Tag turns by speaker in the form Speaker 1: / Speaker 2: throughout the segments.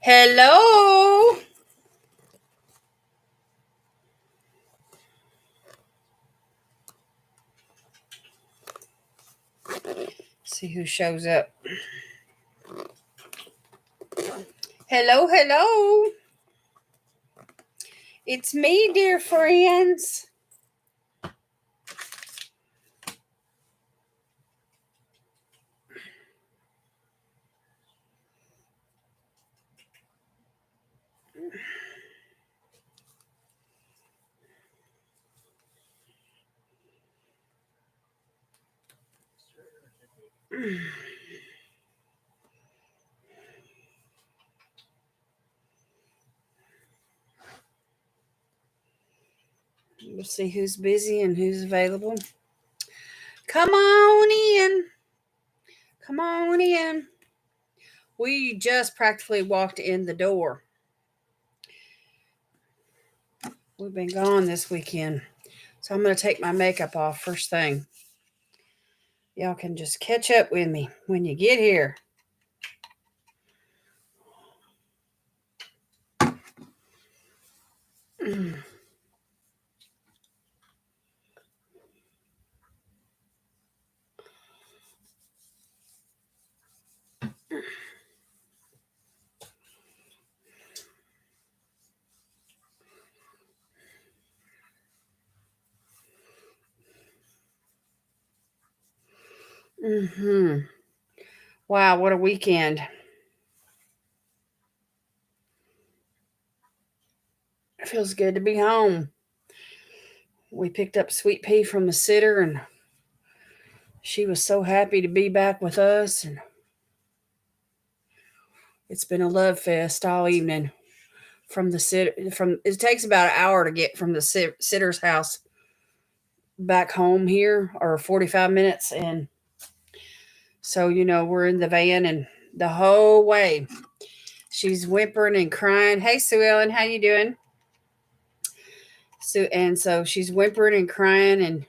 Speaker 1: Hello. See who shows up. Hello. It's me, dear friends. We'll see who's busy and who's available. Come on in. Come on in. We just practically walked in the door. We've been gone this weekend. So I'm going to take my makeup off first thing. Y'all can just catch up with me when you get here. Wow, what a weekend. It feels good to be home. We picked up Sweet Pea from the sitter, and she was so happy to be back with us. And it's been a love fest all evening. From the sitter, it takes about an hour to get from the sitter's house back home here, or 45 minutes. And so we're in the van, and the whole way she's whimpering and crying. Hey, Sue Ellen, how you doing? So she's whimpering and crying, and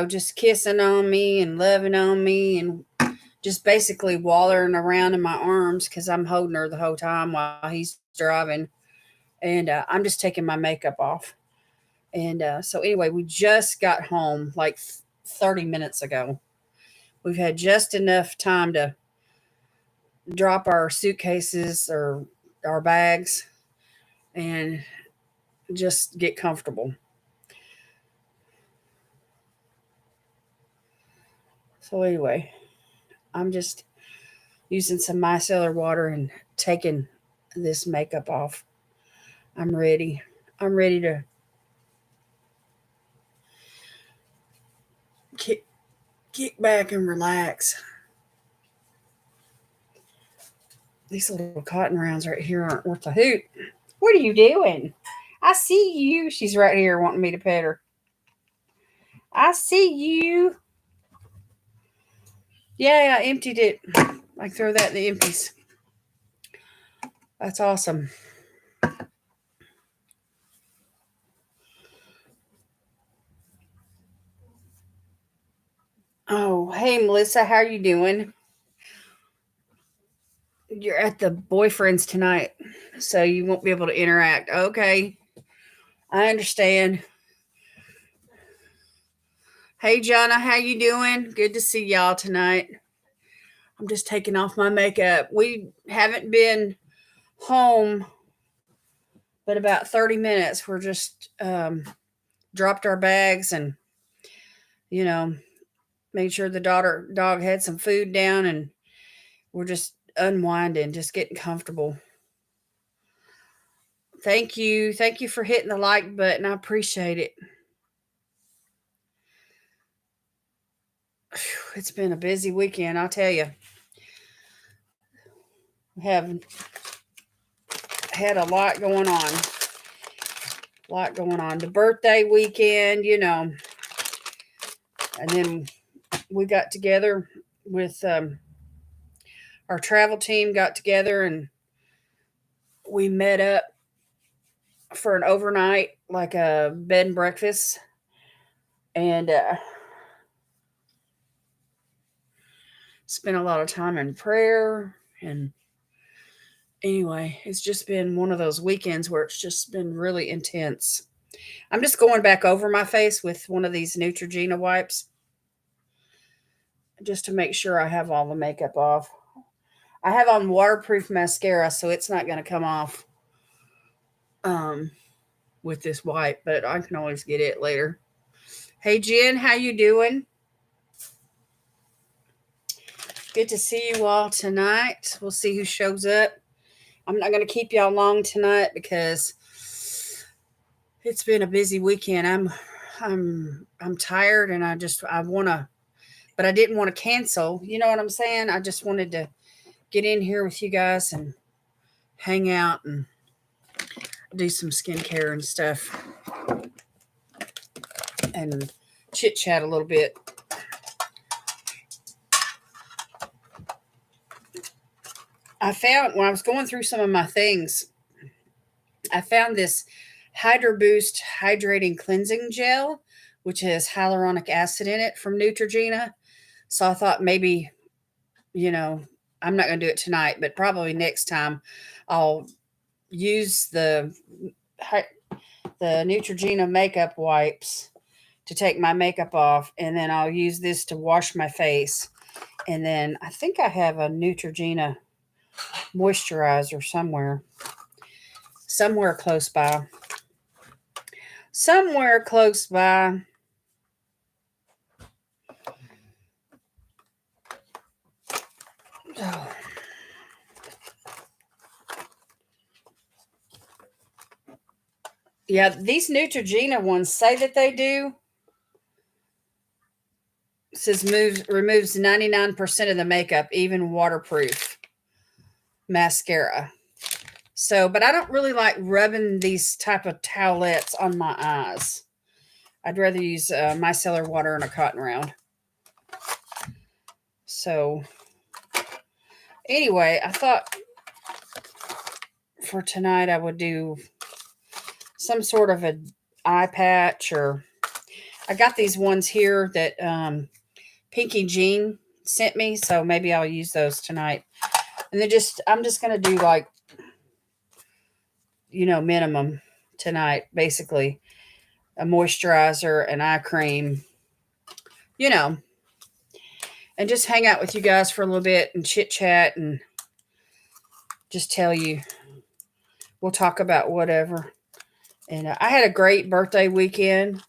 Speaker 1: just kissing on me and loving on me, and just basically wallering around in my arms because I'm holding her the whole time while he's driving. And I'm just taking my makeup off. And so anyway, we just got home like 30 minutes ago. We've had just enough time to drop our suitcases or our bags and just get comfortable. So anyway, I'm just using some micellar water and taking this makeup off. I'm ready. I'm ready to kick back and relax. These little cotton rounds right here aren't worth a hoot. What are you doing? I see you. She's right here wanting me to pet her. I see you. Yeah, I emptied it. I throw that in the empties. That's awesome. Oh, hey Melissa, how are you doing? You're at the boyfriend's tonight, so you won't be able to interact. Okay, I understand. Hey Jonna, how you doing? Good to see y'all tonight. I'm just taking off my makeup. We haven't been home but about 30 minutes. We're just dropped our bags and you know made sure the dog had some food down, and we're just unwinding, just getting comfortable. Thank you for hitting the like button. I appreciate it. It's been a busy weekend, I'll tell you. We have had a lot going on. The birthday weekend, and then we got together with our travel team, got together, and we met up for an overnight, like a bed and breakfast. And spent a lot of time in prayer. And anyway, it's just been one of those weekends where it's just been really intense. I'm just going back over my face with one of these Neutrogena wipes just to make sure I have all the makeup off. I have on waterproof mascara, so it's not going to come off um, with this wipe, but I can always get it later. Hey Jen, how you doing? Good to see you all tonight. We'll see who shows up. I'm not going to keep y'all long tonight because it's been a busy weekend. I'm tired and I want to, but I didn't want to cancel. You know what I'm saying? I just wanted to get in here with you guys and hang out and do some skincare and stuff and chit chat a little bit. I found when I was going through some of my things, I found this Hydro Boost Hydrating Cleansing Gel, which has hyaluronic acid in it from Neutrogena. So I thought maybe, you know, I'm not going to do it tonight, but probably next time I'll use the Neutrogena makeup wipes to take my makeup off, and then I'll use this to wash my face. And then I think I have a Neutrogena moisturizer somewhere close by. Somewhere close by. Oh. Yeah, these Neutrogena ones say that they do. It says removes 99% of the makeup, even waterproof mascara. So, but I don't really like rubbing these type of towelettes on my eyes. I'd rather use micellar water and a cotton round. So, anyway, I thought for tonight I would do some sort of an eye patch, or I got these ones here that Pinky Jean sent me, so maybe I'll use those tonight. And then I'm just gonna do like, minimum tonight, basically a moisturizer, an eye cream, and just hang out with you guys for a little bit and chit chat and just tell you. We'll talk about whatever. And I had a great birthday weekend.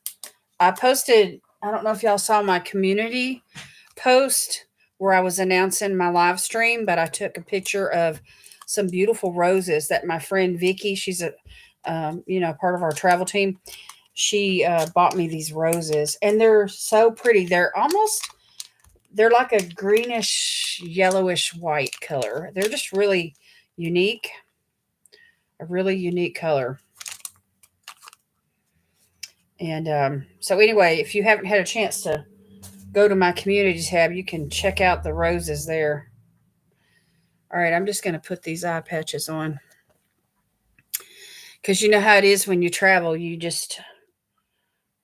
Speaker 1: I posted, I don't know if y'all saw my community post where I was announcing my live stream, but I took a picture of some beautiful roses that my friend Vicky, she's a part of our travel team. She bought me these roses, and they're so pretty. They're like a greenish, yellowish white color. They're just really unique, a really unique color. And so anyway, if you haven't had a chance to go to my community tab, you can check out the roses there. All right, I'm just going to put these eye patches on. Because you know how it is when you travel, you just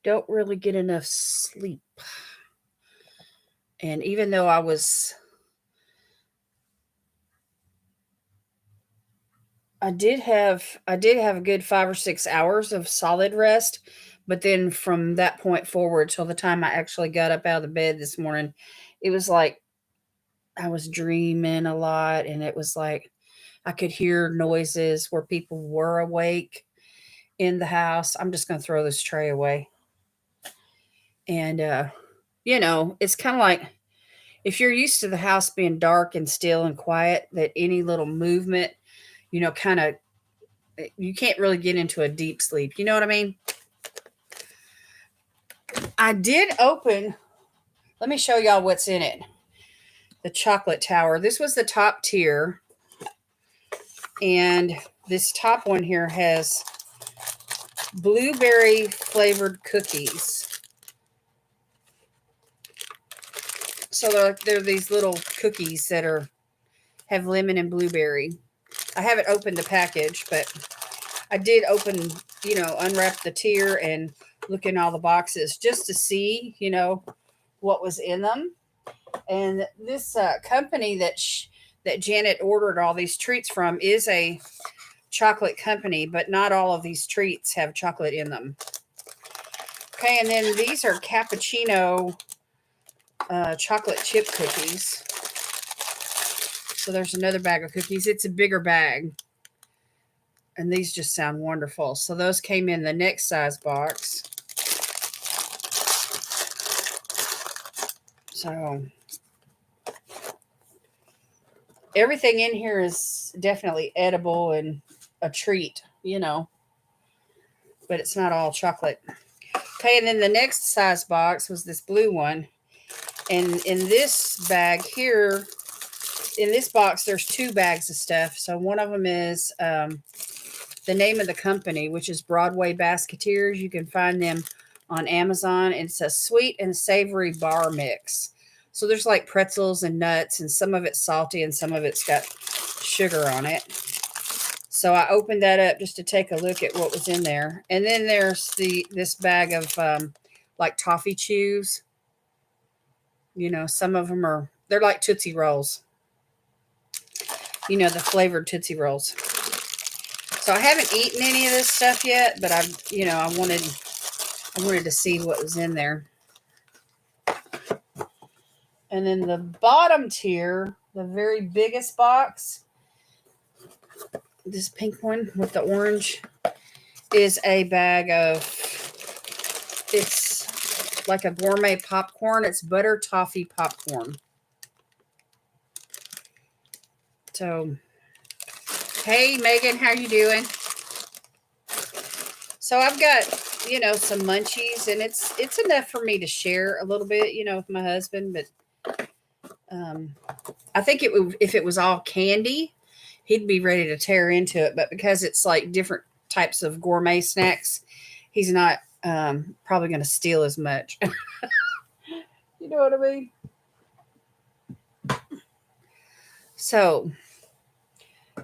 Speaker 1: don't really get enough sleep. And even though I did have a good 5 or 6 hours of solid rest, but then from that point forward till the time I actually got up out of the bed this morning, it was like I was dreaming a lot, and it was like I could hear noises where people were awake in the house. I'm just going to throw this tray away. And it's kind of like if you're used to the house being dark and still and quiet, that any little movement, kind of, you can't really get into a deep sleep. You know what I mean? I did open, let me show y'all what's in it. The chocolate tower. This was the top tier. And this top one here has blueberry flavored cookies. So they're these little cookies that have lemon and blueberry. I haven't opened the package, but I did unwrap the tier and look in all the boxes just to see, what was in them. And this company that Janet ordered all these treats from is a chocolate company, but not all of these treats have chocolate in them. Okay, and then these are cappuccino chocolate chip cookies. So there's another bag of cookies. It's a bigger bag. And these just sound wonderful. So those came in the next size box. So everything in here is definitely edible and a treat, but it's not all chocolate. Okay, and then the next size box was this blue one. And in this bag here, in this box, there's 2 bags of stuff. So one of them is the name of the company, which is Broadway Basketeers. You can find them on Amazon. And it's a sweet and savory bar mix. So there's like pretzels and nuts, and some of it's salty and some of it's got sugar on it. So I opened that up just to take a look at what was in there. And then there's this bag of like toffee chews. Some of them they're like Tootsie Rolls. The flavored Tootsie Rolls. So I haven't eaten any of this stuff yet, but I wanted to see what was in there. And then the bottom tier, the very biggest box, this pink one with the orange, is a bag of, it's like a gourmet popcorn. It's butter toffee popcorn. So, hey, Megan, how you doing? So I've got, some munchies, and it's enough for me to share a little bit, with my husband. But I think if it was all candy, he'd be ready to tear into it. But because it's like different types of gourmet snacks, he's not probably going to steal as much. You know what I mean? So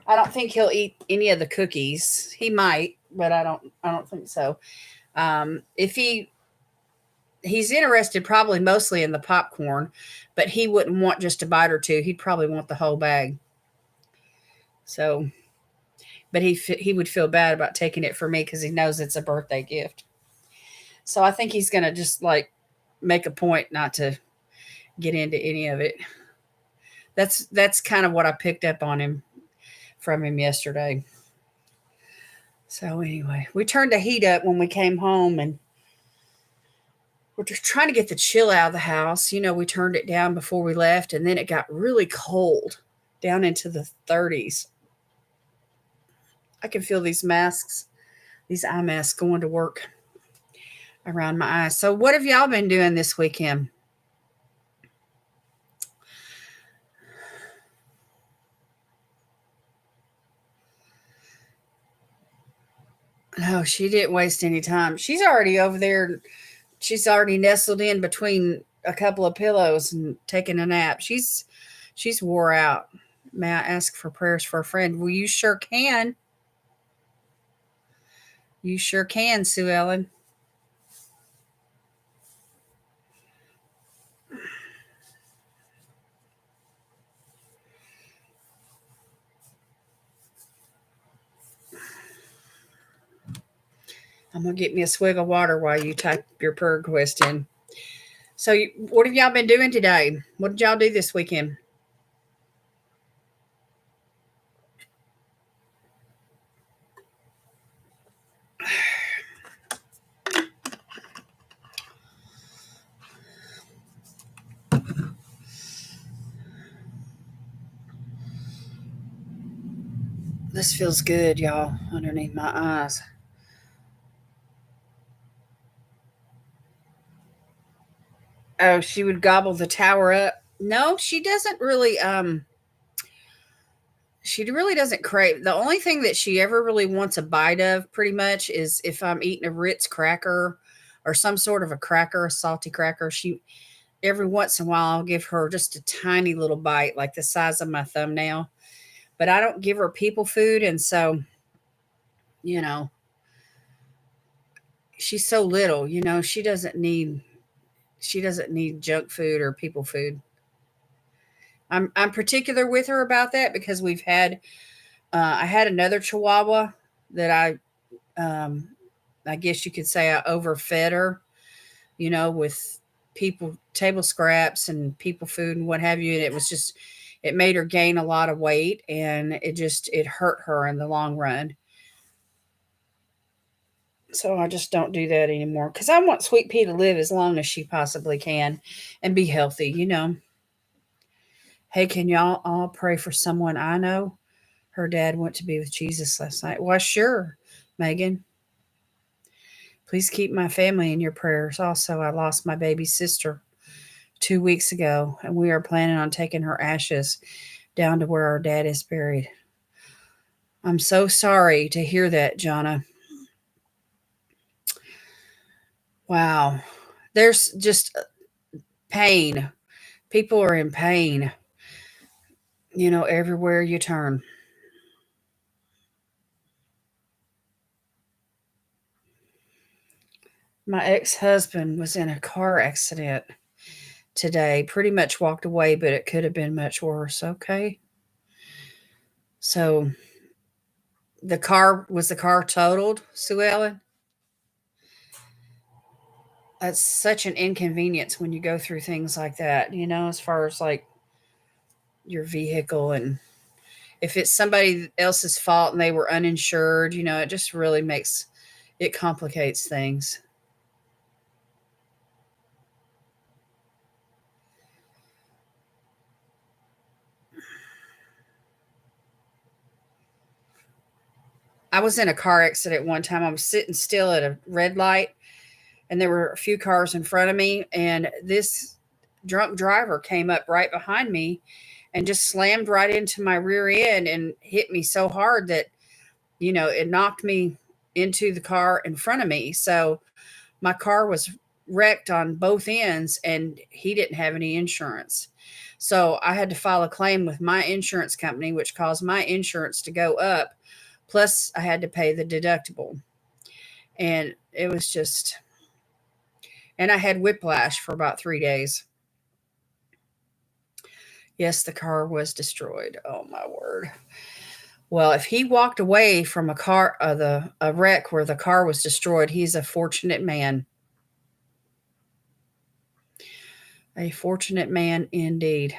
Speaker 1: I don't think he'll eat any of the cookies. He might, but I don't think so. If he's interested probably mostly in the popcorn, but he wouldn't want just a bite or two. He'd probably want the whole bag. So, but he would feel bad about taking it for me because he knows it's a birthday gift. So I think he's going to just like make a point not to get into any of it. That's kind of what I picked up on him from him yesterday. So anyway, we turned the heat up when we came home, and we're just trying to get the chill out of the house. We turned it down before we left, and then it got really cold down into the 30s. I can feel these eye masks going to work around my eyes. So what have y'all been doing this weekend? No, she didn't waste any time. She's already over there. She's already nestled in between a couple of pillows and taking a nap. She's wore out. May I ask for prayers for a friend? Well, you sure can. You sure can, Sue Ellen. I'm going to get me a swig of water while you type your prayer request in. So, what have y'all been doing today? What did y'all do this weekend? This feels good, y'all, underneath my eyes. Oh, she would gobble the tower up. No, she doesn't really she really doesn't crave. The only thing that she ever really wants a bite of pretty much is if I'm eating a Ritz cracker or some sort of a cracker, a salty cracker. She every once in a while I'll give her just a tiny little bite, like the size of my thumbnail. But I don't give her people food, and so, you know, she's so little, she doesn't need junk food or people food. I'm particular with her about that because I had another Chihuahua that I guess you could say I overfed her, with people table scraps and people food and what have you, and it made her gain a lot of weight, and it hurt her in the long run. So I just don't do that anymore because I want Sweet Pea to live as long as she possibly can and be healthy. Hey, can y'all all pray for someone I know? Her dad went to be with Jesus last night. Well, sure, Megan. Please keep my family in your prayers. Also, I lost my baby sister 2 weeks ago, and we are planning on taking her ashes down to where our dad is buried. I'm so sorry to hear that, Jonna. Wow. There's just pain. People are in pain, everywhere you turn. My ex husband was in a car accident today. Pretty much walked away, but it could have been much worse. Okay. So the car totaled, Sue Ellen? That's such an inconvenience when you go through things like that, as far as like your vehicle, and if it's somebody else's fault and they were uninsured, it just really it complicates things. I was in a car accident one time. I was sitting still at a red light, and there were a few cars in front of me, and this drunk driver came up right behind me and just slammed right into my rear end and hit me so hard that it knocked me into the car in front of me. So my car was wrecked on both ends, and he didn't have any insurance. So I had to file a claim with my insurance company, which caused my insurance to go up. Plus, I had to pay the deductible. And it was just, and I had whiplash for about 3 days. Yes, the car was destroyed. Oh, my word. Well, if he walked away from a wreck where the car was destroyed, he's a fortunate man. A fortunate man indeed.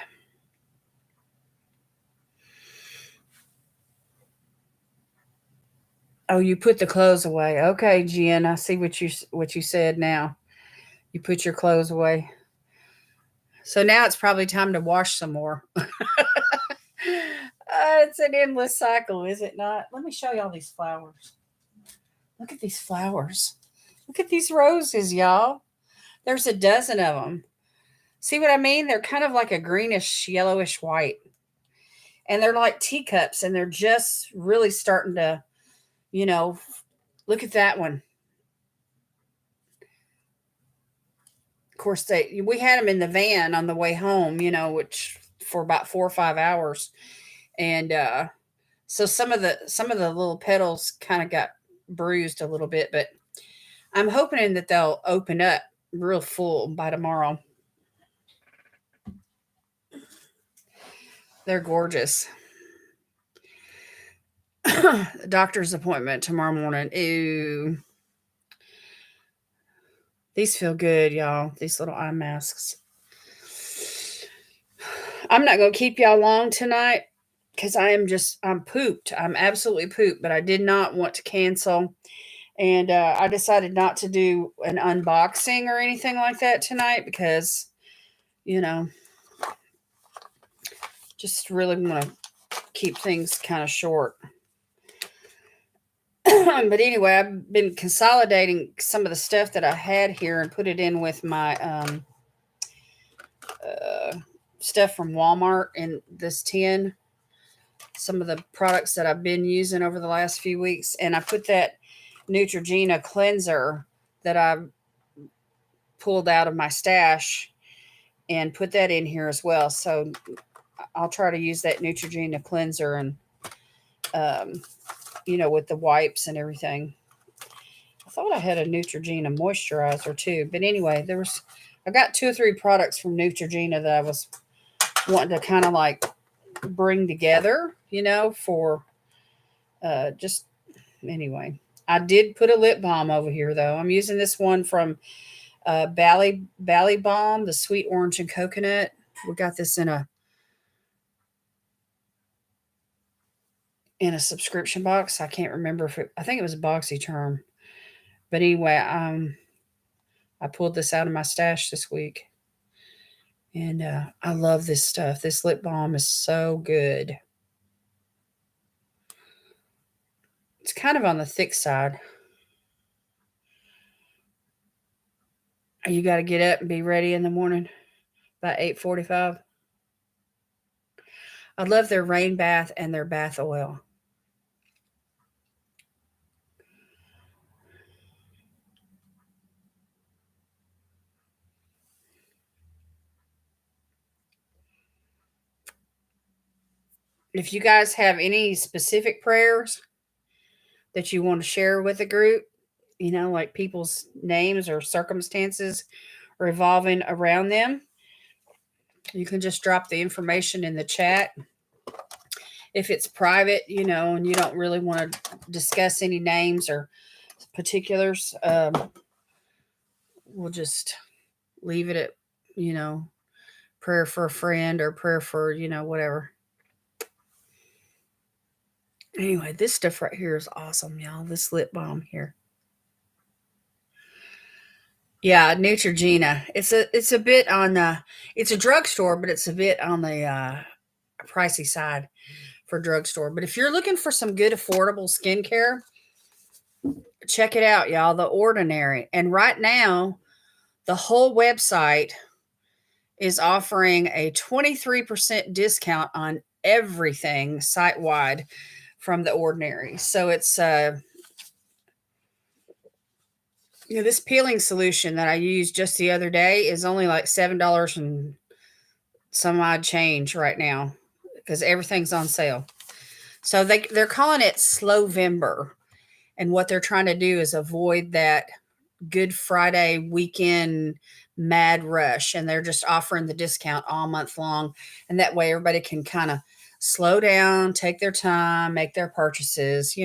Speaker 1: Oh, you put the clothes away. Okay, Jen, I see what you said now. You put your clothes away. So now it's probably time to wash some more. It's an endless cycle, is it not? Let me show y'all these flowers. Look at these flowers. Look at these roses, y'all. There's a dozen of them. See what I mean? They're kind of like a greenish, yellowish white. And they're like teacups, and they're just really starting to, you know, look at that one. Of course, we had them in the van on the way home, which for about 4 or 5 hours, and so some of the little petals kind of got bruised a little bit, but I'm hoping that they'll open up real full by tomorrow. They're gorgeous. Doctor's appointment tomorrow morning. Ew. These feel good, y'all. These little eye masks. I'm not going to keep y'all long tonight because I'm pooped. I'm absolutely pooped, but I did not want to cancel. And I decided not to do an unboxing or anything like that tonight because, you know, just really want to keep things kind of short. But anyway, I've been consolidating some of the stuff that I had here and put it in with my stuff from Walmart in this tin. Some of the products that I've been using over the last few weeks, and I put that Neutrogena cleanser that I pulled out of my stash and put that in here as well. So I'll try to use that Neutrogena cleanser and um, with the wipes and everything. I thought I had a Neutrogena moisturizer too, but anyway, I got 2 or 3 products from Neutrogena that I was wanting to kind of like bring together, for just anyway. I did put a lip balm over here though. I'm using this one from Bally Balm, the sweet orange and coconut. We got this in a subscription box. I can't remember I think it was a BoxyCharm. But anyway, I pulled this out of my stash this week. And I love this stuff. This lip balm is so good. It's kind of on the thick side. You got to get up and be ready in the morning by 8:45. I love their rain bath and their bath oil. If you guys have any specific prayers that you want to share with the group, like people's names or circumstances revolving around them, you can just drop the information in the chat. If it's private, and you don't really want to discuss any names or particulars, we'll just leave it at, prayer for a friend or prayer for, whatever. Anyway, this stuff right here is awesome, y'all. This lip balm here. Yeah, Neutrogena. It's a bit on it's a drugstore, but it's a bit on the pricey side for drugstore. But if you're looking for some good affordable skincare, check it out, y'all. The Ordinary. And right now, the whole website is offering a 23% discount on everything site wide from The Ordinary. So it's this peeling solution that I used just the other day is only like $7 and some odd change right now because everything's on sale. So they're calling it Slowvember, and what they're trying to do is avoid that Good Friday weekend mad rush, and they're just offering the discount all month long, and that way everybody can kind of slow down, take their time, make their purchases,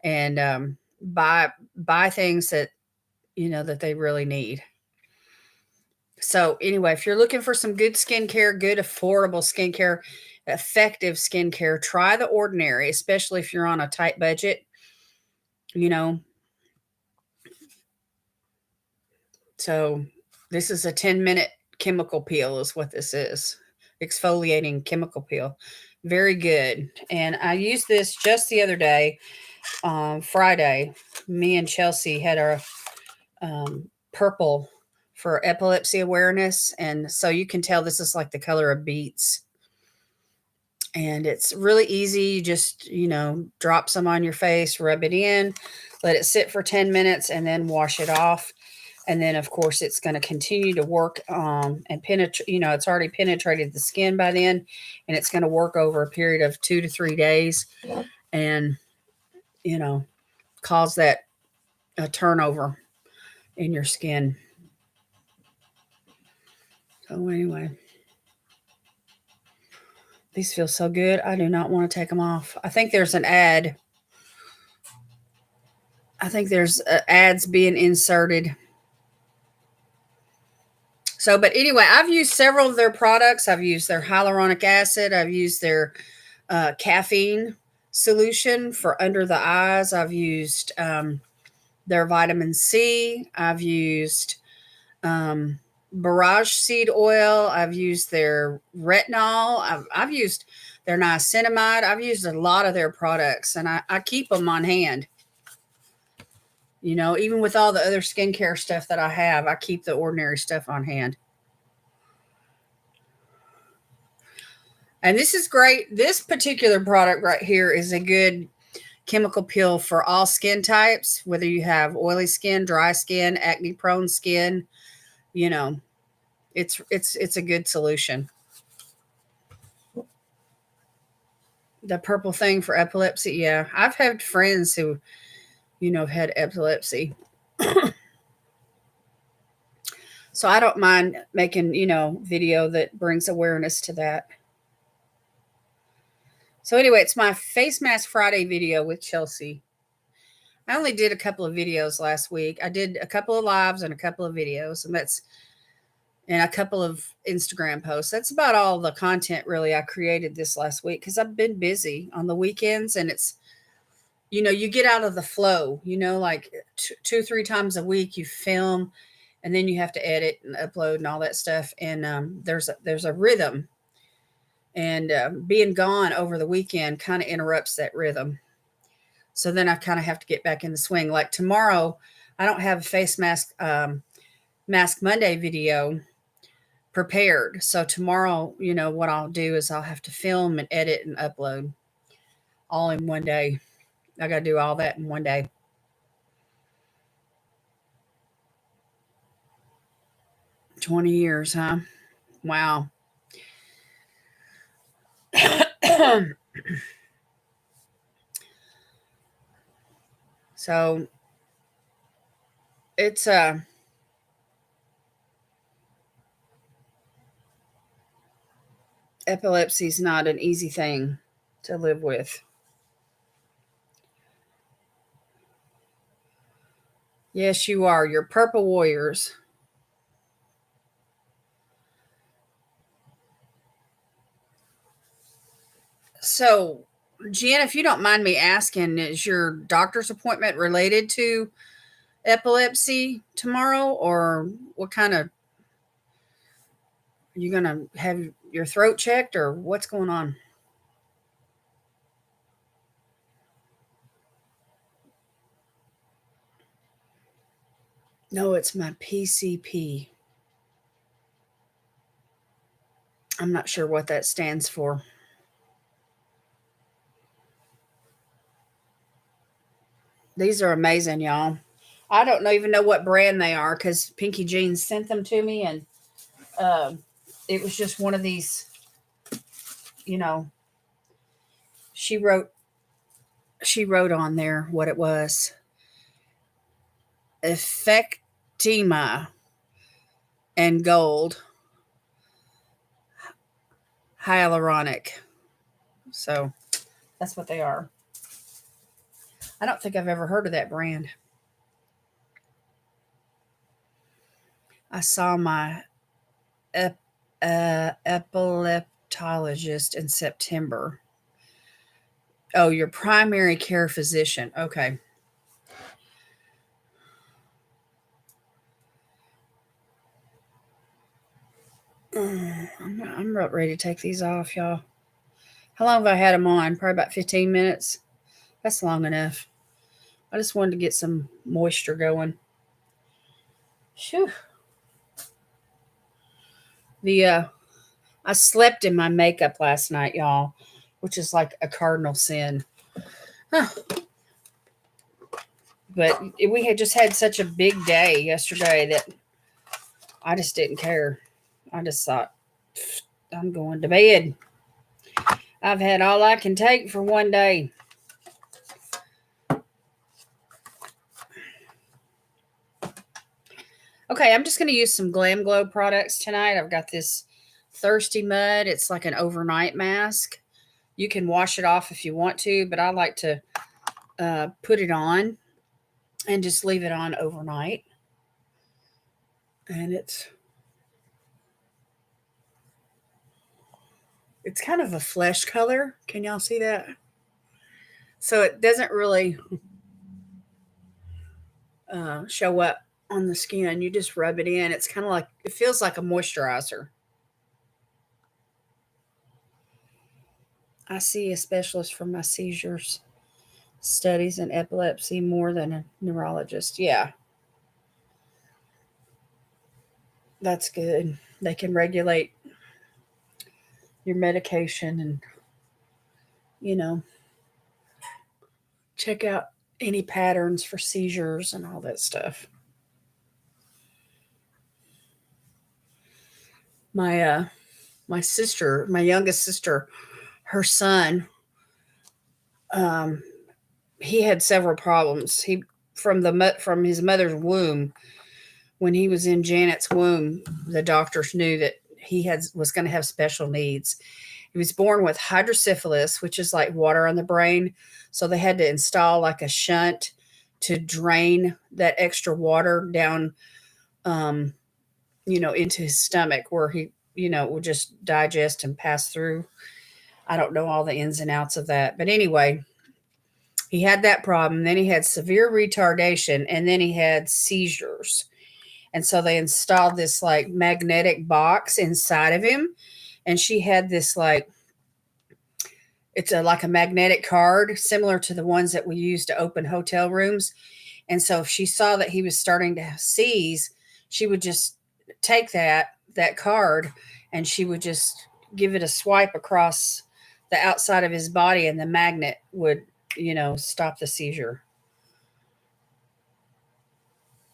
Speaker 1: and buy things that that they really need. So anyway, if you're looking for some good skincare, good affordable skincare, effective skincare, try The Ordinary, especially if you're on a tight budget. So this is a 10-minute chemical peel is what this is. Exfoliating chemical peel. Very good. And I used this just the other day, Friday. Me and Chelsea had our purple for epilepsy awareness. And so you can tell this is like the color of beets. And it's really easy. You just, drop some on your face, rub it in, let it sit for 10 minutes, and then wash it off. And then, of course, it's going to continue to work and penetrate. It's already penetrated the skin by then, and it's going to work over a period of 2 to 3 days, and cause that a turnover in your skin. So anyway, these feel so good. I do not want to take them off. I think there's an ad. I think there's ads being inserted. So, but anyway, I've used several of their products. I've used their hyaluronic acid. I've used their caffeine solution for under the eyes. I've used their vitamin C. I've used barrage seed oil. I've used their retinol. I've used their niacinamide. I've used a lot of their products, and I keep them on hand. Even with all the other skincare stuff that I have, I keep The Ordinary stuff on hand. And this is great. This particular product right here is a good chemical peel for all skin types, whether you have oily skin, dry skin, acne prone skin, it's a good solution. The purple thing for epilepsy. Yeah. I've had friends who, have had epilepsy. So I don't mind making, video that brings awareness to that. So anyway, it's my Face Mask Friday video with Chelsea. I only did a couple of videos last week. I did a couple of lives and a couple of videos, and a couple of Instagram posts. That's about all the content really I created this last week because I've been busy on the weekends, and it's, you get out of the flow, like 2-3 times a week you film, and then you have to edit and upload and all that stuff. And there's a rhythm, and being gone over the weekend kind of interrupts that rhythm. So then I kind of have to get back in the swing. Like tomorrow, I don't have a face mask Monday video prepared. So tomorrow, what I'll do is I'll have to film and edit and upload all in one day. I got to do all that in one day. $20, huh? Wow. So it's epilepsy is not an easy thing to live with. Yes, you are. You're purple warriors. So, Jen, if you don't mind me asking, is your doctor's appointment related to epilepsy tomorrow, or what kind of, are you going to have your throat checked, or what's going on? No, it's my PCP. I'm not sure what that stands for. These are amazing, y'all. I don't even know what brand they are because Pinky Jean sent them to me, and um, it was just one of these. You know, she wrote on there what it was. Effectima and gold hyaluronic. So that's what they are. I don't think I've ever heard of that brand. I saw my epileptologist in September. Oh, your primary care physician. Okay. I'm about ready to take these off, y'all. How long have I had them on? Probably about 15 minutes. That's long enough. I just wanted to get some moisture going. Phew. I slept in my makeup last night, y'all, which is like a cardinal sin. Huh. But we had just had such a big day yesterday that I just didn't care. I just thought, I'm going to bed. I've had all I can take for one day. Okay, I'm just going to use some Glam Glow products tonight. I've got this Thirsty Mud. It's like an overnight mask. You can wash it off if you want to, but I like to put it on and just leave it on overnight. And it's kind of a flesh color. Can y'all see that? So it doesn't really show up on the skin. You just rub it in. It's kind of like, it feels like a moisturizer. I see a specialist for my seizures, studies in epilepsy more than a neurologist. Yeah, that's good. They can regulate your medication and, check out any patterns for seizures and all that stuff. My sister, my youngest sister, her son, um, he had several problems. He from his mother's womb when he was in Janet's womb, the doctors knew that was going to have special needs. He was born with hydrocephalus, which is like water on the brain. So they had to install like a shunt to drain that extra water down, um, into his stomach where he, would just digest and pass through. I don't know all the ins and outs of that. But anyway, he had that problem. Then he had severe retardation, and then he had seizures. And so they installed this like magnetic box inside of him. And she had this like, like a magnetic card similar to the ones that we use to open hotel rooms. And so if she saw that he was starting to seize, she would just take that card and she would just give it a swipe across the outside of his body, and the magnet would, stop the seizure.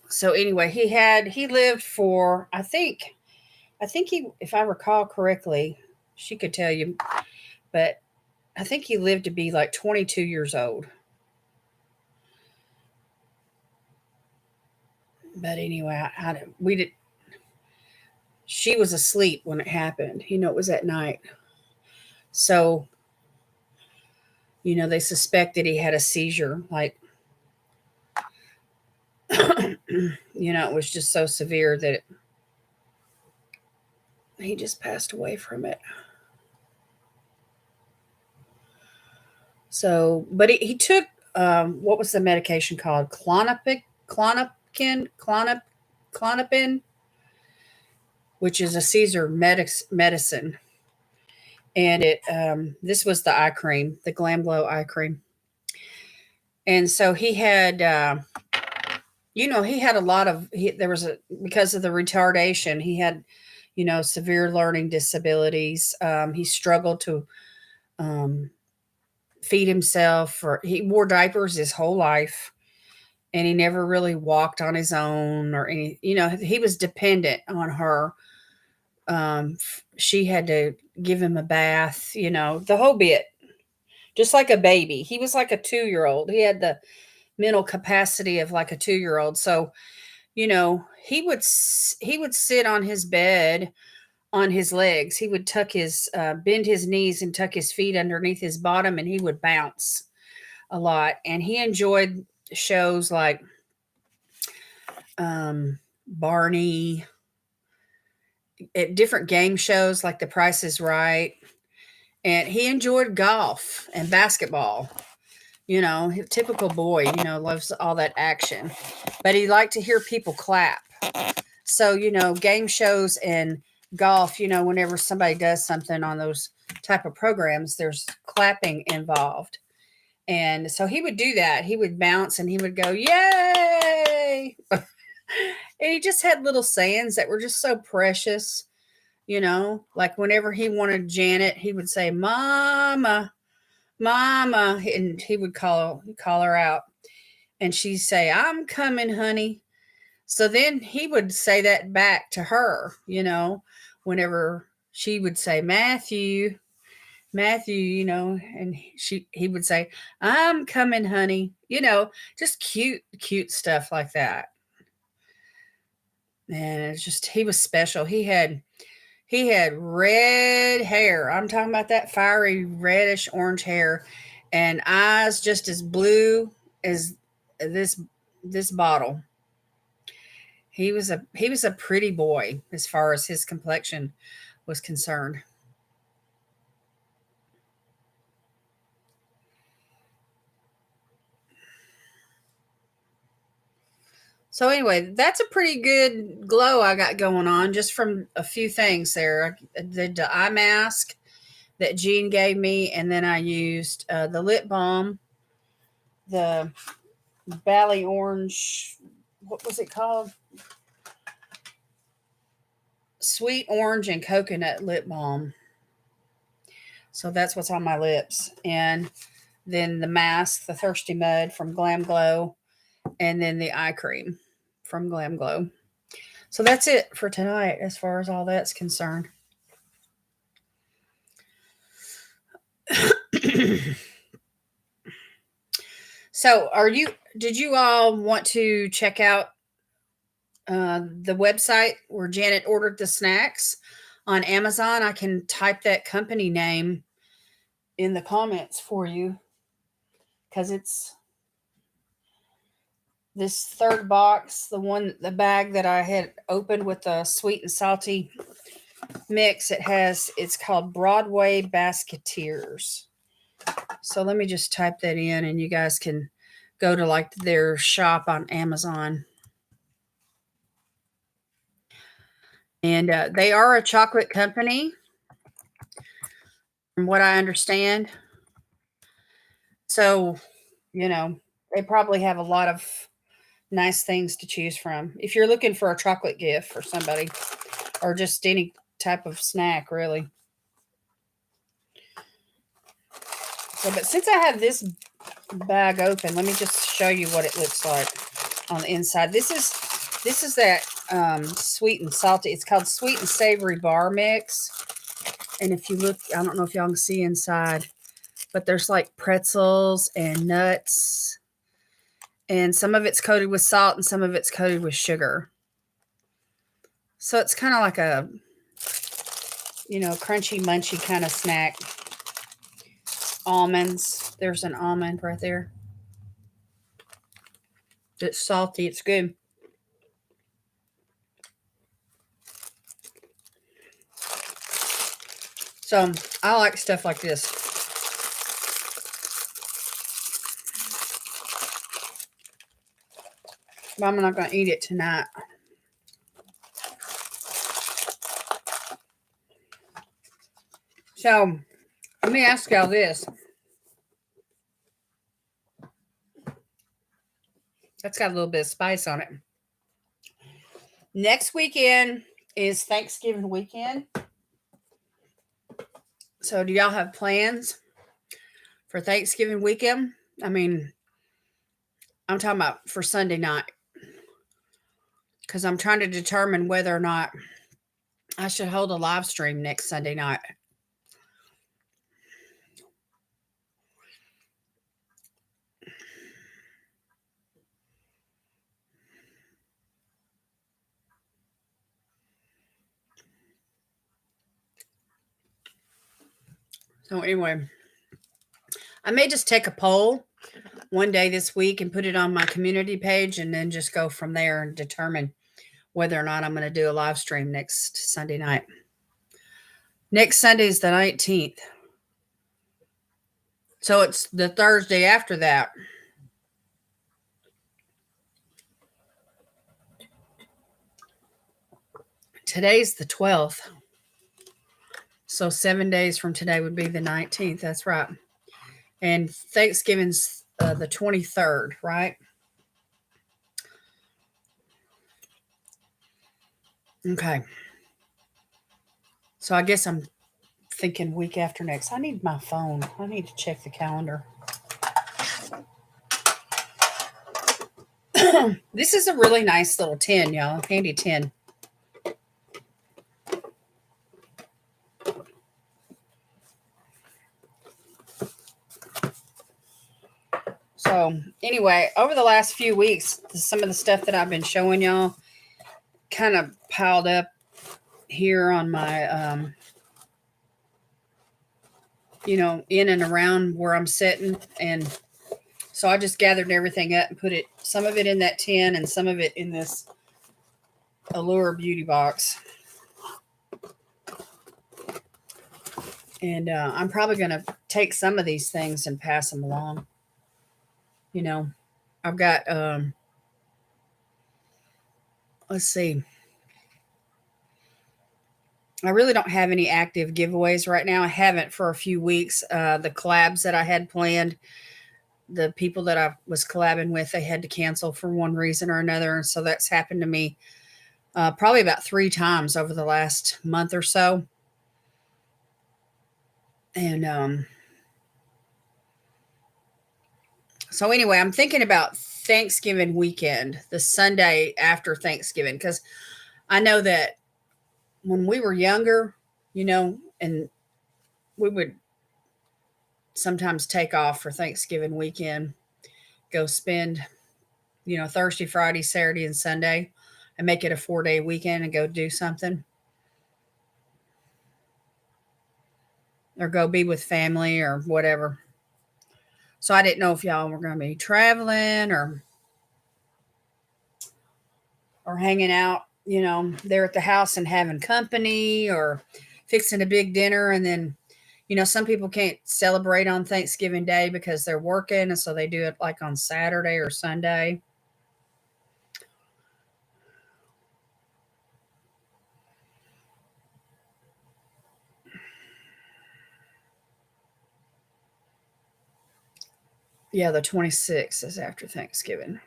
Speaker 1: So anyway, he lived for, I think he, if I recall correctly, she could tell you, but I think he lived to be like 22 years old. But anyway, we did. She was asleep when it happened. It was at night. So, they suspected he had a seizure. Like, it was just so severe that he just passed away from it. So, but he took, what was the medication called? Clonopin, which is a seizure medicine. And this was the eye cream, the Glam Glow eye cream. And so he had, he had a lot of, because of the retardation, he had, severe learning disabilities. He struggled to um, feed himself, or he wore diapers his whole life. And he never really walked on his own or any, he was dependent on her. She had to give him a bath, the whole bit, just like a baby. He was like a 2-year-old. He had the mental capacity of like a 2-year-old. So, he would sit on his bed on his legs. He would bend his knees and tuck his feet underneath his bottom, and he would bounce a lot. And he enjoyed shows like Barney, at different game shows like The Price is Right. And he enjoyed golf and basketball. Typical boy, loves all that action. But he liked to hear people clap. So, game shows and golf, whenever somebody does something on those type of programs, there's clapping involved. And so he would do that. He would bounce and he would go, yay! And he just had little sayings that were just so precious. Like whenever he wanted Janet, he would say, Mama, Mama, and he would call her out. And she'd say, I'm coming, honey. So then he would say that back to her, whenever she would say, Matthew, Matthew, and he would say, I'm coming, honey, just cute stuff like that. And it's just, he was special. He had red hair. I'm talking about that fiery reddish orange hair, and eyes just as blue as this bottle. He was a pretty boy as far as his complexion was concerned. So anyway, that's a pretty good glow I got going on just from a few things there. I did the eye mask that Jean gave me, and then I used the lip balm, the Bally Orange. What was it called? Sweet orange and coconut lip balm. So that's what's on my lips. And then the mask, the Thirsty Mud from Glam Glow, and then the eye cream from Glam Glow. So that's it for tonight as far as all that's concerned. So did you all want to check out the website where Janet ordered the snacks on Amazon. I can type that company name in the comments for you because it's this third box, the bag that I had opened with the sweet and salty mix. It's called Broadway Basketeers. So let me just type that in and you guys can go to like their shop on Amazon. And they are a chocolate company, from what I understand. So, they probably have a lot of nice things to choose from. If you're looking for a chocolate gift for somebody or just any type of snack, really. So, but since I have this bag open, let me just show you what it looks like on the inside. This is that sweet and salty. It's called sweet and savory bar mix. And if you look, I don't know if y'all can see inside, but there's like pretzels and nuts. And some of it's coated with salt and some of it's coated with sugar. So it's kind of like a, crunchy, munchy kind of snack. Almonds. There's an almond right there. It's salty. It's good. So I like stuff like this. But I'm not going to eat it tonight. So let me ask y'all this. That's got a little bit of spice on it. Next weekend is Thanksgiving weekend. So do y'all have plans for Thanksgiving weekend? I mean, I'm talking about for Sunday night. Because I'm trying to determine whether or not I should hold a live stream next Sunday night. So anyway, I may just take a poll one day this week and put it on my community page and then just go from there and determine whether or not I'm going to do a live stream next Sunday night. Next Sunday is the 19th. So it's the Thursday after that. Today's the 12th. So 7 days from today would be the 19th. That's right. And Thanksgiving's the 23rd, right? Okay. So I guess I'm thinking week after next. I need my phone. I need to check the calendar. This is a really nice little tin, y'all. Handy tin. So anyway, over the last few weeks, some of the stuff that I've been showing y'all kind of piled up here on my, in and around where I'm sitting. And so I just gathered everything up and put some of it in that tin and some of it in this Allure beauty box. And I'm probably going to take some of these things and pass them along. I've got, let's see. I really don't have any active giveaways right now. I haven't for a few weeks. The collabs that I had planned, the people that I was collabing with, they had to cancel for one reason or another. And so that's happened to me probably about 3 times over the last month or so. And so anyway, I'm thinking about Thanksgiving weekend, the Sunday after Thanksgiving, because I know that when we were younger, and we would sometimes take off for Thanksgiving weekend, go spend, Thursday, Friday, Saturday, and Sunday and make it a 4-day weekend and go do something or go be with family or whatever. So I didn't know if y'all were going to be traveling or hanging out, there at the house and having company or fixing a big dinner. And then, some people can't celebrate on Thanksgiving Day because they're working. And so they do it like on Saturday or Sunday. Yeah, the 26th is after Thanksgiving.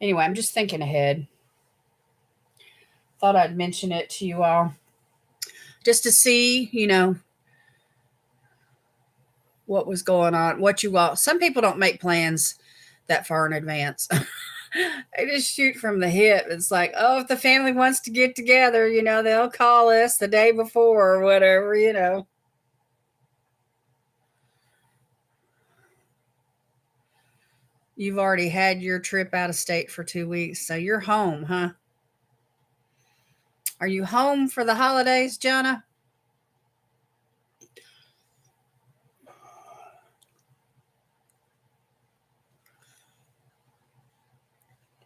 Speaker 1: Anyway, I'm just thinking ahead. Thought I'd mention it to you all just to see, what was going on, what you all. Some people don't make plans that far in advance. They just shoot from the hip. It's like, oh, if the family wants to get together, they'll call us the day before or whatever. You've already had your trip out of state for 2 weeks, so you're home, huh? Are you home for the holidays, Jonna?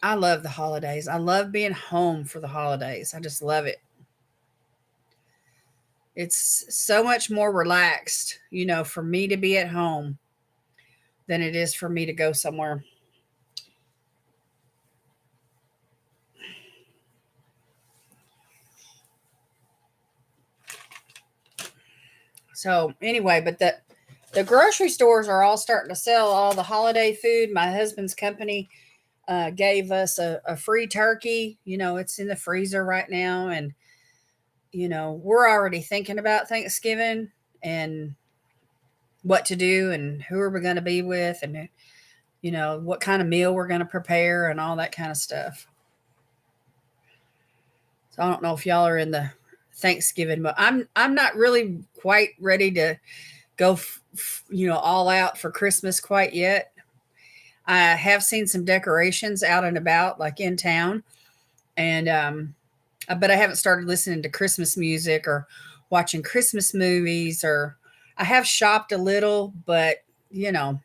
Speaker 1: I love the holidays. I love being home for the holidays. I just love it. It's so much more relaxed, for me to be at home than it is for me to go somewhere. So anyway, but the grocery stores are all starting to sell all the holiday food. My husband's company gave us a free turkey. It's in the freezer right now, and we're already thinking about Thanksgiving and what to do and who are we going to be with and what kind of meal we're going to prepare and all that kind of stuff. So I don't know if y'all are in the Thanksgiving, but I'm not really quite ready to go all out for Christmas quite yet. I have seen some decorations out and about, like in town, and but I haven't started listening to Christmas music or watching Christmas movies. Or I have shopped a little, but you know,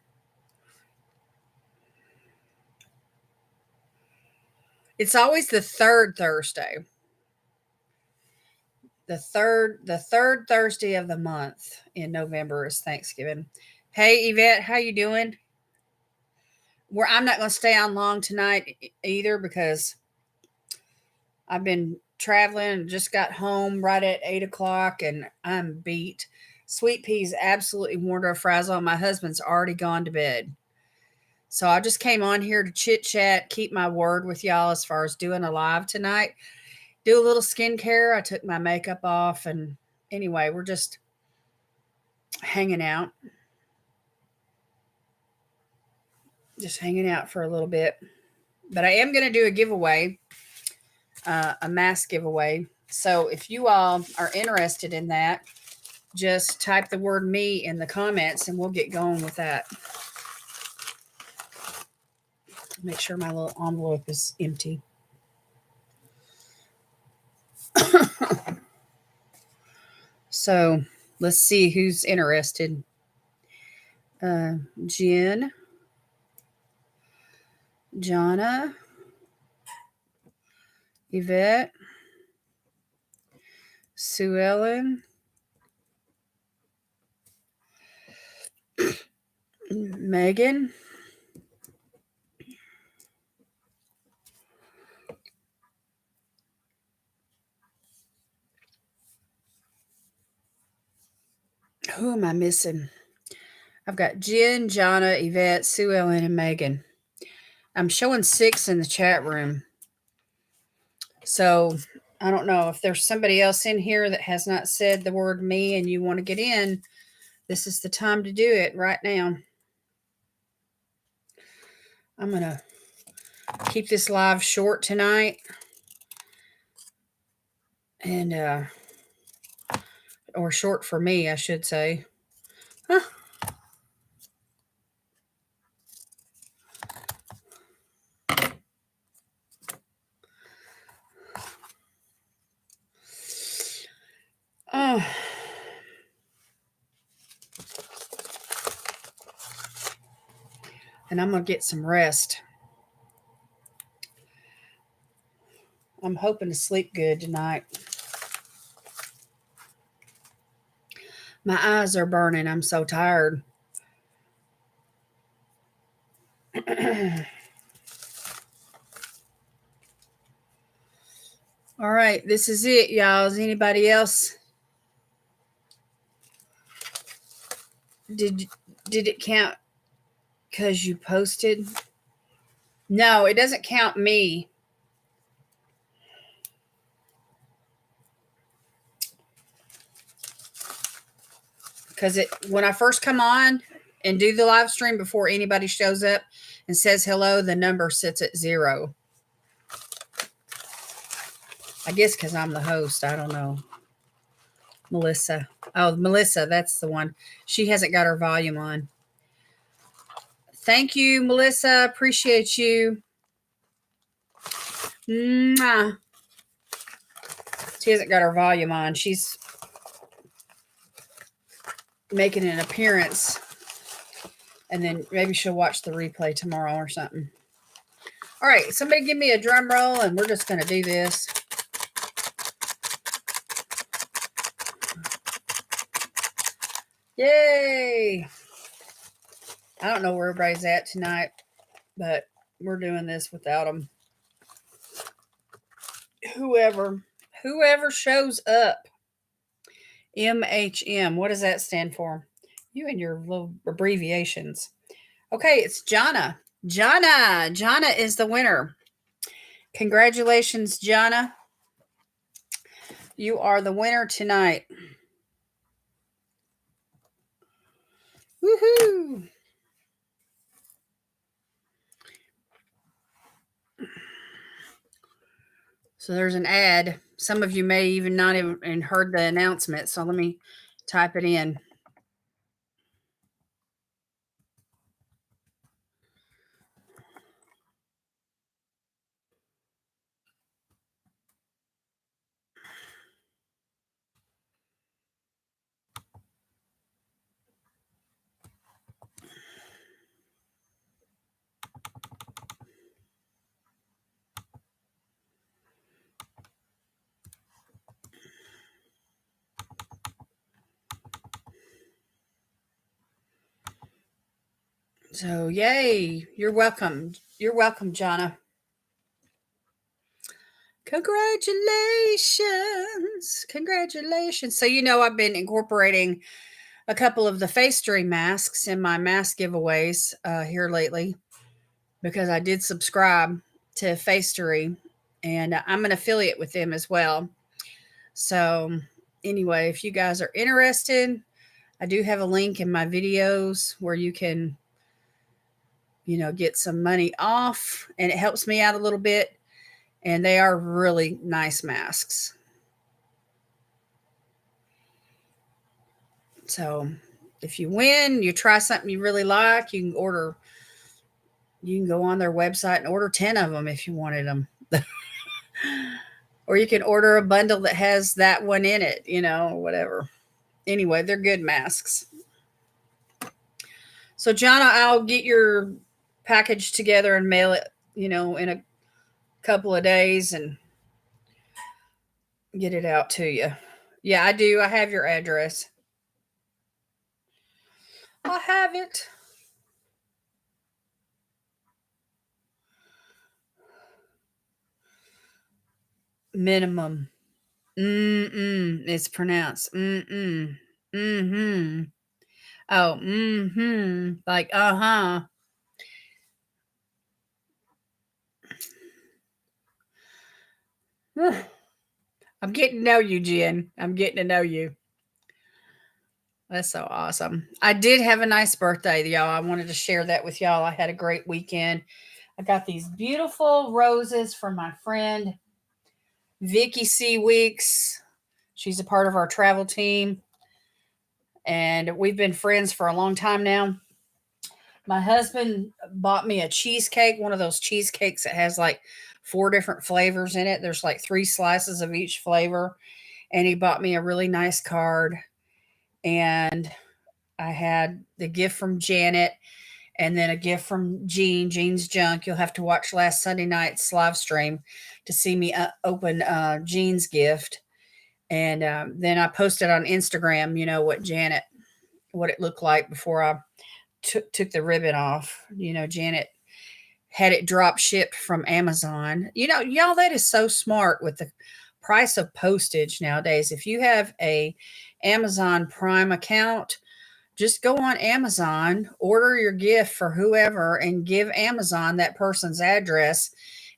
Speaker 1: it's always the third Thursday. The third Thursday of the month in November is Thanksgiving. Hey Yvette, how you doing? I'm not going to stay on long tonight either because I've been traveling and just got home right at 8 o'clock and I'm beat. Sweet peas absolutely worn to a frazzle. My husband's already gone to bed. So I just came on here to chit chat, keep my word with y'all as far as doing a live tonight. Do a little skincare. I took my makeup off, and anyway, we're just hanging out. Just hanging out for a little bit. But I am going to do a giveaway, a mask giveaway. So if you all are interested in that, just type the word me in the comments and we'll get going with that. Make sure my little envelope is empty. So let's see who's interested. Jen, Jonna, Yvette, Sue Ellen, Megan, who am I missing? I've got Jen, Jonna, Yvette, Sue Ellen, and Megan. I'm showing 6 in the chat room. So I don't know if there's somebody else in here that has not said the word me and you want to get in. This is the time to do it right now. I'm going to keep this live short tonight. And, or short for me, I should say. Oh. And I'm going to get some rest. I'm hoping to sleep good tonight. My eyes are burning. I'm so tired. All right, this is it, y'all. Is anybody else? Did it count because you posted? No, it doesn't count me. Because when I first come on and do the live stream before anybody shows up and says hello, the number sits at 0. I guess because I'm the host. I don't know. Melissa. Oh, Melissa, that's the one. She hasn't got her volume on. Thank you, Melissa. Appreciate you. Mwah. She hasn't got her volume on. She's making an appearance. And then maybe she'll watch the replay tomorrow or something. All right, somebody give me a drum roll, and we're just going to do this. Yay! I don't know where everybody's at tonight, but we're doing this without them. Whoever shows up. MHM. What does that stand for? You and your little abbreviations. Okay, it's Jana. Jana is the winner. Congratulations, Jana. You are the winner tonight. Woohoo! So there's an ad. Some of you may even not even heard the announcement. So let me type it in. So yay. You're welcome. You're welcome, Jana. Congratulations. So I've been incorporating a couple of the Facetory masks in my mask giveaways here lately because I did subscribe to Facetory, and I'm an affiliate with them as well. So anyway, if you guys are interested, I do have a link in my videos where you can get some money off, and it helps me out a little bit, and they are really nice masks. So if you win, you try something you really like, you can go on their website and order 10 of them if you wanted them. Or you can order a bundle that has that one in it, whatever. Anyway, they're good masks. So, Jana, I'll get your package together and mail it, in a couple of days and get it out to you. Yeah, I do. I have your address. I have it. Minimum. It's pronounced. Mm-hmm. Oh, like, uh-huh. I'm getting to know you, Jen. I'm getting to know you. That's so awesome. I did have a nice birthday, y'all. I wanted to share that with y'all. I had a great weekend. I got these beautiful roses from my friend Vicky C. Weeks. She's a part of our travel team. and we've been friends for a long time now. My husband bought me a cheesecake, one of those cheesecakes that has like four different flavors in it. There's like three slices of each flavor. And he bought me a really nice card. And I had the gift from Janet and then a gift from Jean, Jean's Junk. You'll have to watch last Sunday night's live stream to see me open Jean's gift. And then I posted on Instagram, what it looked like before I took the ribbon off. Janet had it drop shipped from Amazon. Y'all, that is so smart with the price of postage nowadays. If you have a Amazon Prime account, just go on Amazon, order your gift for whoever, and give Amazon that person's address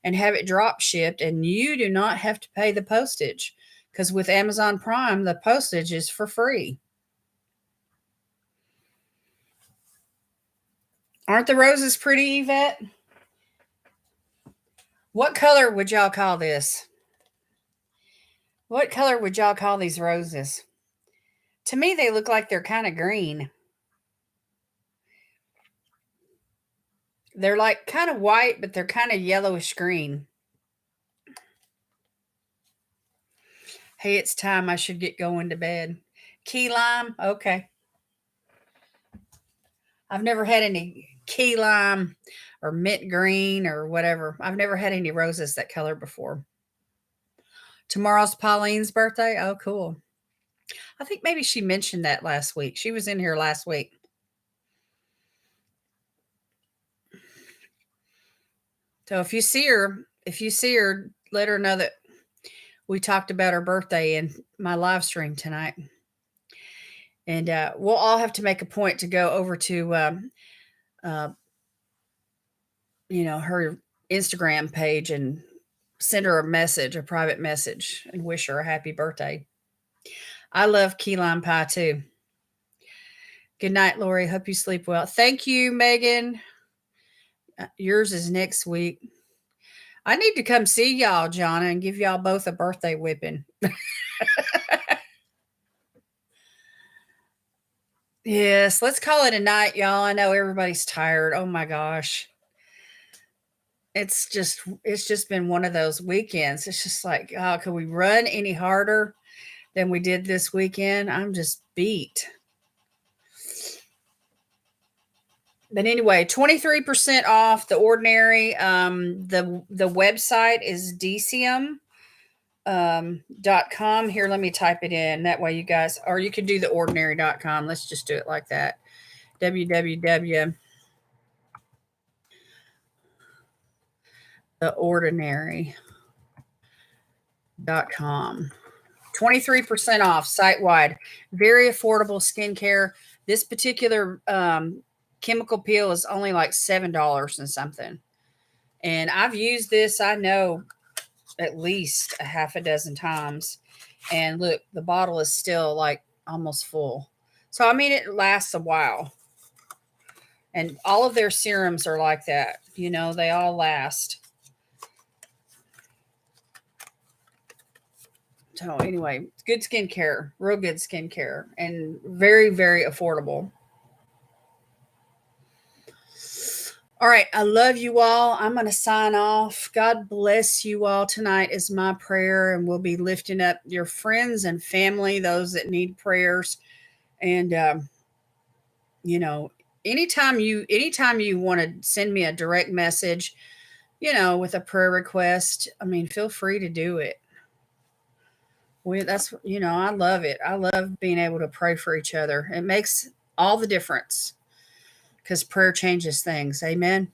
Speaker 1: and have it drop shipped. And you do not have to pay the postage because with Amazon Prime, the postage is for free. Aren't the roses pretty, Yvette? What color would y'all call this? What color would y'all call these roses? To me, they look like they're kind of green. They're like kind of white, but they're kind of yellowish green. Hey, it's time. I should get going to bed. Key lime? Okay. I've never had any key lime or mint green or whatever. I've never had any roses that color before. Tomorrow's Pauline's birthday. Oh, cool. I think maybe she mentioned that last week. She was in here last week. So if you see her, let her know that we talked about her birthday in my live stream tonight. And we'll all have to make a point to go over to, her Instagram page and send her a private message, and wish her a happy birthday. I love key lime pie too. Good night, Lori. Hope you sleep well. Thank you, Megan. Yours is next week. I need to come see y'all, Jonna, and give y'all both a birthday whipping. Yes, let's call it a night, y'all. I know everybody's tired. Oh my gosh. It's just been one of those weekends. It's just like, oh, could we run any harder than we did this weekend? I'm just beat. But anyway, 23% off The Ordinary. The website is DCM.com. Here, let me type it in. That way you guys, or you could do theordinary.com. Let's just do it like that. www. theordinary.com. 23% off site wide. Very affordable skincare. This particular chemical peel is only like $7 and something. And I've used this, I know, at least a half a dozen times. And look, the bottle is still like almost full. So, I mean, it lasts a while. And all of their serums are like that. They all last. So anyway, good skincare, real good skincare, and very, very affordable. All right, I love you all. I'm going to sign off. God bless you all tonight is my prayer, and we'll be lifting up your friends and family, those that need prayers. And anytime you want to send me a direct message, with a prayer request, I mean, feel free to do it. I love it. I love being able to pray for each other. It makes all the difference because prayer changes things. Amen.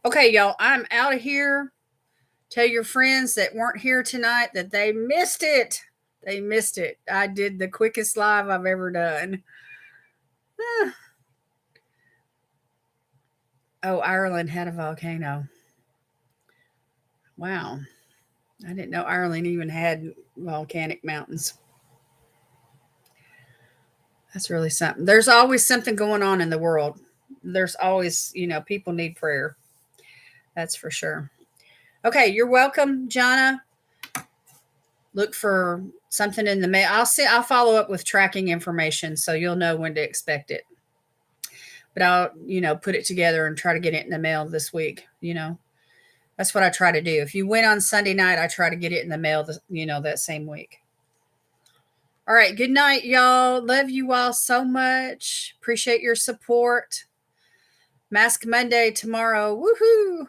Speaker 1: Okay, y'all, I'm out of here. Tell your friends that weren't here tonight that they missed it. They missed it. I did the quickest live I've ever done. Oh, Ireland had a volcano. Wow. I didn't know Ireland even had volcanic mountains. That's really something. There's always something going on in the world. There's always, people need prayer. That's for sure. Okay, you're welcome, Jonna. Look for something in the mail. I'll follow up with tracking information so you'll know when to expect it. But I'll, put it together and try to get it in the mail this week. That's what I try to do. If you win on Sunday night, I try to get it in the mail, that same week. All right. Good night, y'all. Love you all so much. Appreciate your support. Mask Monday tomorrow. Woohoo.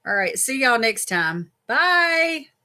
Speaker 1: All right. See y'all next time. Bye.